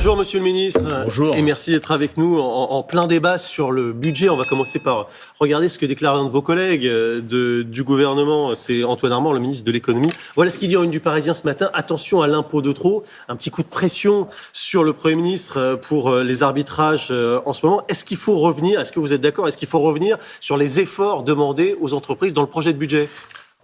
Bonjour Monsieur le Ministre. Bonjour. Et merci d'être avec nous en plein débat sur le budget. On va commencer par regarder ce que déclare l'un de vos collègues du gouvernement, c'est Antoine Armand, le ministre de l'économie. Voilà ce qu'il dit en une du Parisien ce matin. Attention à l'impôt de trop. Un petit coup de pression sur le Premier ministre pour les arbitrages en ce moment. Est-ce qu'il faut revenir, est-ce que vous êtes d'accord, est-ce qu'il faut revenir sur les efforts demandés aux entreprises dans le projet de budget ?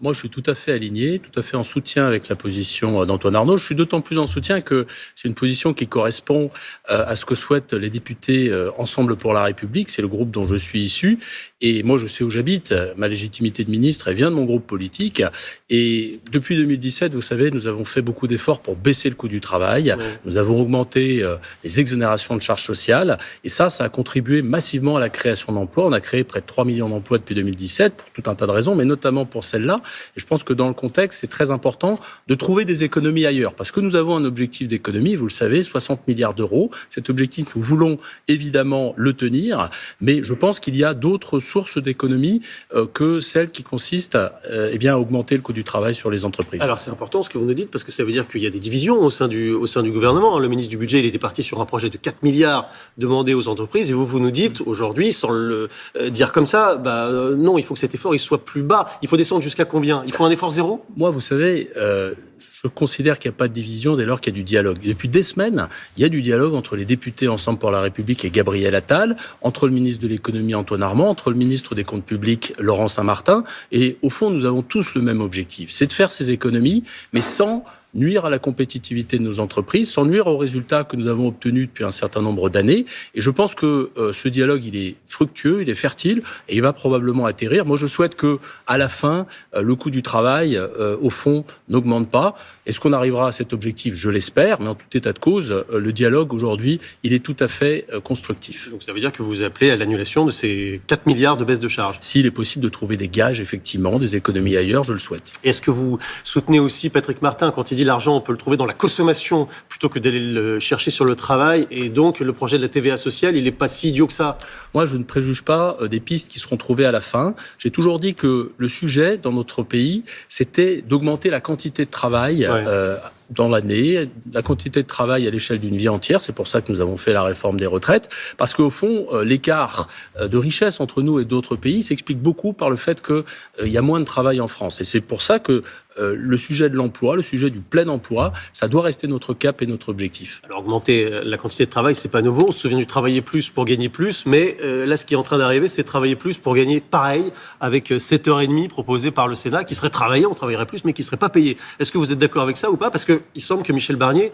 Moi, je suis tout à fait aligné, tout à fait en soutien avec la position d'Antoine Arnaud. Je suis d'autant plus en soutien que c'est une position qui correspond à ce que souhaitent les députés Ensemble pour la République. C'est le groupe dont je suis issu. Et moi, je sais où j'habite. Ma légitimité de ministre, elle vient de mon groupe politique. Et depuis 2017, vous savez, nous avons fait beaucoup d'efforts pour baisser le coût du travail. Oui. Nous avons augmenté les exonérations de charges sociales. Et ça a contribué massivement à la création d'emplois. On a créé près de 3 millions d'emplois depuis 2017 pour tout un tas de raisons, mais notamment pour celle-là. Et je pense que dans le contexte, c'est très important de trouver des économies ailleurs. Parce que nous avons un objectif d'économie, vous le savez, 60 milliards d'euros. Cet objectif, nous voulons évidemment le tenir. Mais je pense qu'il y a d'autres sources d'économie que celles qui consistent à augmenter le coût du travail sur les entreprises. Alors c'est important ce que vous nous dites, parce que ça veut dire qu'il y a des divisions au sein du gouvernement. Le ministre du Budget, il était parti sur un projet de 4 milliards demandé aux entreprises. Et vous nous dites aujourd'hui, sans le dire comme ça, non, il faut que cet effort il soit plus bas. Il faut descendre jusqu'à combien ? Il faut un effort zéro ? Moi, vous savez, je considère qu'il n'y a pas de division dès lors qu'il y a du dialogue. Et depuis des semaines, il y a du dialogue entre les députés Ensemble pour la République et Gabriel Attal, entre le ministre de l'économie Antoine Armand, entre le ministre des Comptes publics Laurent Saint-Martin. Et au fond, nous avons tous le même objectif, c'est de faire ces économies, mais sans nuire à la compétitivité de nos entreprises, sans nuire aux résultats que nous avons obtenus depuis un certain nombre d'années. Et je pense que ce dialogue, il est fructueux, il est fertile, et il va probablement atterrir. Moi, je souhaite que, à la fin, le coût du travail, au fond, n'augmente pas. Est-ce qu'on arrivera à cet objectif ? Je l'espère, mais en tout état de cause, le dialogue, aujourd'hui, il est tout à fait constructif. Donc ça veut dire que vous appelez à l'annulation de ces 4 milliards de baisse de charges ? S'il est possible de trouver des gages, effectivement, des économies ailleurs, je le souhaite. Est-ce que vous soutenez aussi Patrick Martin quand il dit l'argent, on peut le trouver dans la consommation plutôt que d'aller le chercher sur le travail, et donc le projet de la TVA sociale, il n'est pas si idiot que ça ? Moi, je ne préjuge pas des pistes qui seront trouvées à la fin. J'ai toujours dit que le sujet dans notre pays, c'était d'augmenter la quantité de travail dans l'année, la quantité de travail à l'échelle d'une vie entière. C'est pour ça que nous avons fait la réforme des retraites. Parce qu'au fond, l'écart de richesse entre nous et d'autres pays s'explique beaucoup par le fait qu'il y a moins de travail en France. Et c'est pour ça que le sujet de l'emploi, le sujet du plein emploi, ça doit rester notre cap et notre objectif. Alors augmenter la quantité de travail, c'est pas nouveau. On se souvient du travailler plus pour gagner plus, mais là, ce qui est en train d'arriver, c'est travailler plus pour gagner pareil, avec 7h30 proposées par le Sénat, qui serait travaillé, on travaillerait plus, mais qui ne serait pas payé. Est-ce que vous êtes d'accord avec ça ou pas ? Parce qu'il semble que Michel Barnier,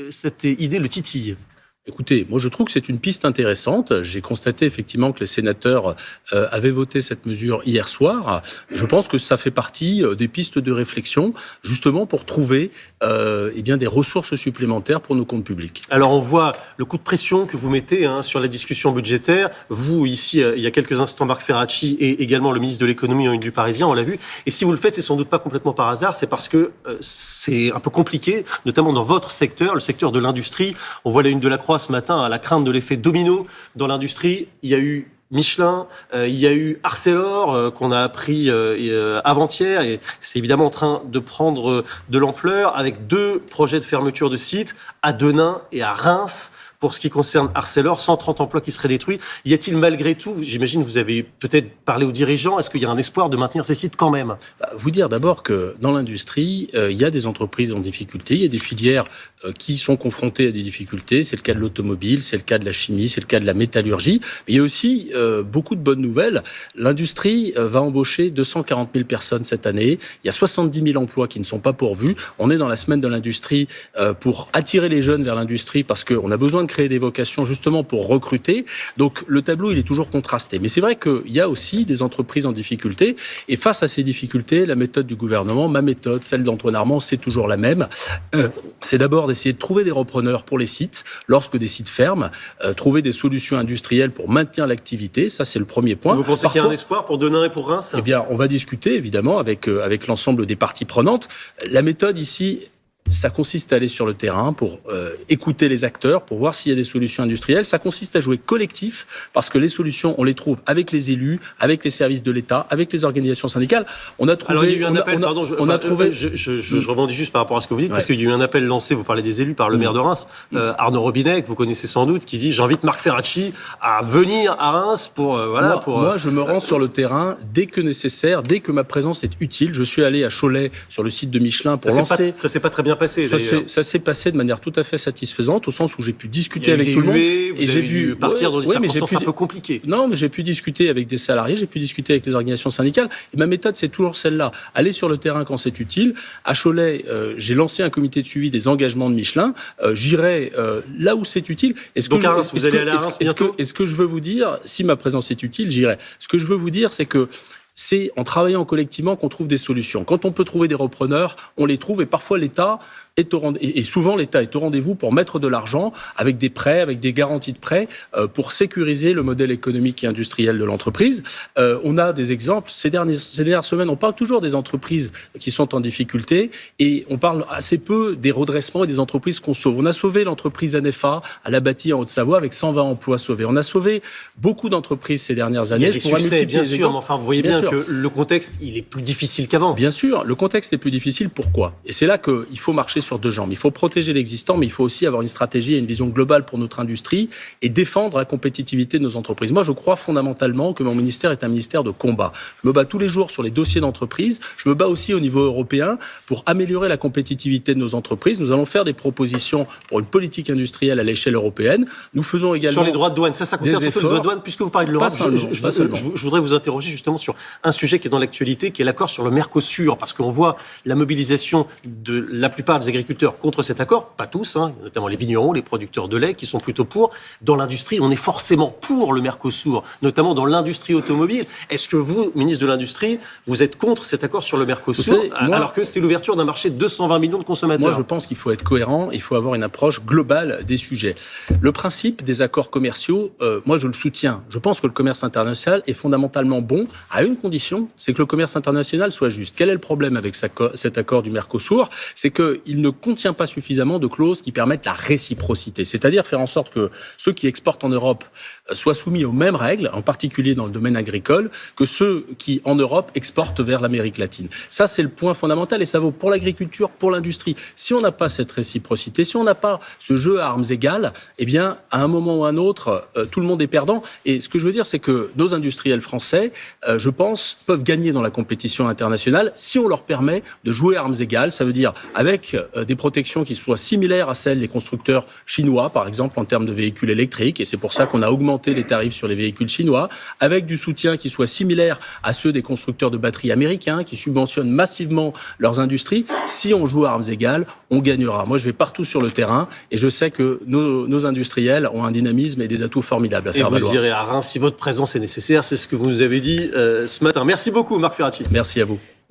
cette idée le titille. Écoutez, moi je trouve que c'est une piste intéressante. J'ai constaté effectivement que les sénateurs avaient voté cette mesure hier soir. Je pense que ça fait partie des pistes de réflexion, justement pour trouver des ressources supplémentaires pour nos comptes publics. Alors on voit le coup de pression que vous mettez sur la discussion budgétaire. Vous, ici, il y a quelques instants, Marc Ferracci et également le ministre de l'économie en une du Parisien, on l'a vu. Et si vous le faites, c'est sans doute pas complètement par hasard, c'est parce que c'est un peu compliqué, notamment dans votre secteur, le secteur de l'industrie. On voit la une de la Croix ce matin à la crainte de l'effet domino dans l'industrie. Il y a eu Michelin, il y a eu Arcelor qu'on a appris avant-hier, et c'est évidemment en train de prendre de l'ampleur avec 2 projets de fermeture de sites à Denain et à Reims. Pour ce qui concerne Arcelor, 130 emplois qui seraient détruits. Y a-t-il malgré tout, j'imagine que vous avez peut-être parlé aux dirigeants, est-ce qu'il y a un espoir de maintenir ces sites quand même ? Vous dire d'abord que dans l'industrie, il y a des entreprises en difficulté, il y a des filières qui sont confrontées à des difficultés. C'est le cas de l'automobile, c'est le cas de la chimie, c'est le cas de la métallurgie. Mais il y a aussi beaucoup de bonnes nouvelles. L'industrie va embaucher 240 000 personnes cette année. Il y a 70 000 emplois qui ne sont pas pourvus. On est dans la semaine de l'industrie pour attirer les jeunes vers l'industrie parce qu'on a besoin de créer des vocations justement pour recruter. Donc le tableau, il est toujours contrasté. Mais c'est vrai qu'il y a aussi des entreprises en difficulté. Et face à ces difficultés, la méthode du gouvernement, ma méthode, celle d'Antoine Armand, c'est toujours la même. C'est d'abord d'essayer de trouver des repreneurs pour les sites, lorsque des sites ferment, trouver des solutions industrielles pour maintenir l'activité. Ça, c'est le premier point. Vous pensez qu'il y a un espoir pour Denain et pour Reims ? Eh bien, on va discuter, évidemment, avec l'ensemble des parties prenantes. La méthode ici, ça consiste à aller sur le terrain pour écouter les acteurs, pour voir s'il y a des solutions industrielles. Ça consiste à jouer collectif, parce que les solutions, on les trouve avec les élus, avec les services de l'État, avec les organisations syndicales. On a trouvé... Alors, il y a eu un appel, je rebondis juste par rapport à ce que vous dites, parce qu'il y a eu un appel lancé, vous parlez des élus, par le maire de Reims, Arnaud Robinet, que vous connaissez sans doute, qui dit « J'invite Marc Ferracci à venir à Reims pour... Moi, je me rends sur le terrain dès que nécessaire, dès que ma présence est utile. Je suis allé à Cholet, sur le site de Michelin, pour lancer... Ça s'est pas très bien passé, d'ailleurs. Ça s'est passé de manière tout à fait satisfaisante, au sens où j'ai pu discuter avec tout le monde. Et j'ai vu partir dans des circonstances un peu compliquées. Non, mais j'ai pu discuter avec des salariés, j'ai pu discuter avec les organisations syndicales. Et ma méthode, c'est toujours celle-là. Aller sur le terrain quand c'est utile. À Cholet, j'ai lancé un comité de suivi des engagements de Michelin. J'irai là où c'est utile. Donc à Reims, vous allez aller à Reims bientôt ? Est-ce que je veux vous dire, si ma présence est utile, j'irai. Ce que je veux vous dire, c'est que c'est en travaillant collectivement qu'on trouve des solutions. Quand on peut trouver des repreneurs, on les trouve, et parfois l'État est au rendez-vous, et souvent l'État est au rendez-vous pour mettre de l'argent avec des prêts, avec des garanties de prêts, pour sécuriser le modèle économique et industriel de l'entreprise. On a des exemples. Ces dernières semaines, on parle toujours des entreprises qui sont en difficulté, et on parle assez peu des redressements et des entreprises qu'on sauve. On a sauvé l'entreprise NFA à la Bâtie en Haute-Savoie avec 120 emplois sauvés. On a sauvé beaucoup d'entreprises ces dernières années. Il y a des succès, bien sûr, mais enfin, vous voyez bien que le contexte, il est plus difficile qu'avant. Bien sûr, le contexte est plus difficile. Pourquoi ? Et c'est là qu'il faut marcher sur deux jambes. Il faut protéger l'existant, mais il faut aussi avoir une stratégie et une vision globale pour notre industrie et défendre la compétitivité de nos entreprises. Moi, je crois fondamentalement que mon ministère est un ministère de combat. Je me bats tous les jours sur les dossiers d'entreprise. Je me bats aussi au niveau européen pour améliorer la compétitivité de nos entreprises. Nous allons faire des propositions pour une politique industrielle à l'échelle européenne. Nous faisons également... Sur les droits de douane, ça concerne surtout les droits de douane. Puisque vous parlez de l'Europe, je voudrais vous interroger justement sur un sujet qui est dans l'actualité, qui est l'accord sur le Mercosur, parce qu'on voit la mobilisation de la plupart des agriculteurs contre cet accord, pas tous, notamment les vignerons, les producteurs de lait, qui sont plutôt pour. Dans l'industrie, on est forcément pour le Mercosur, notamment dans l'industrie automobile. Est-ce que vous, ministre de l'Industrie, vous êtes contre cet accord sur le Mercosur, alors que c'est l'ouverture d'un marché de 220 millions de consommateurs ? Moi, je pense qu'il faut être cohérent, il faut avoir une approche globale des sujets. Le principe des accords commerciaux, moi, je le soutiens. Je pense que le commerce international est fondamentalement bon, à une condition, c'est que le commerce international soit juste. Quel est le problème avec cet accord du Mercosur ? C'est qu'il ne contient pas suffisamment de clauses qui permettent la réciprocité, c'est-à-dire faire en sorte que ceux qui exportent en Europe soient soumis aux mêmes règles, en particulier dans le domaine agricole, que ceux qui, en Europe, exportent vers l'Amérique latine. Ça, c'est le point fondamental, et ça vaut pour l'agriculture, pour l'industrie. Si on n'a pas cette réciprocité, si on n'a pas ce jeu à armes égales, eh bien, à un moment ou à un autre, tout le monde est perdant. Et ce que je veux dire, c'est que nos industriels français, je pense, peuvent gagner dans la compétition internationale si on leur permet de jouer à armes égales. Ça veut dire avec des protections qui soient similaires à celles des constructeurs chinois, par exemple, en termes de véhicules électriques. Et c'est pour ça qu'on a augmenté les tarifs sur les véhicules chinois, avec du soutien qui soit similaire à ceux des constructeurs de batteries américains, qui subventionnent massivement leurs industries. Si on joue à armes égales, on gagnera. Moi, je vais partout sur le terrain et je sais que nos industriels ont un dynamisme et des atouts formidables à faire valoir. Et vous irez à Reims si votre présence est nécessaire. C'est ce que vous nous avez dit ce matin. Merci beaucoup, Marc Ferracci. Merci à vous.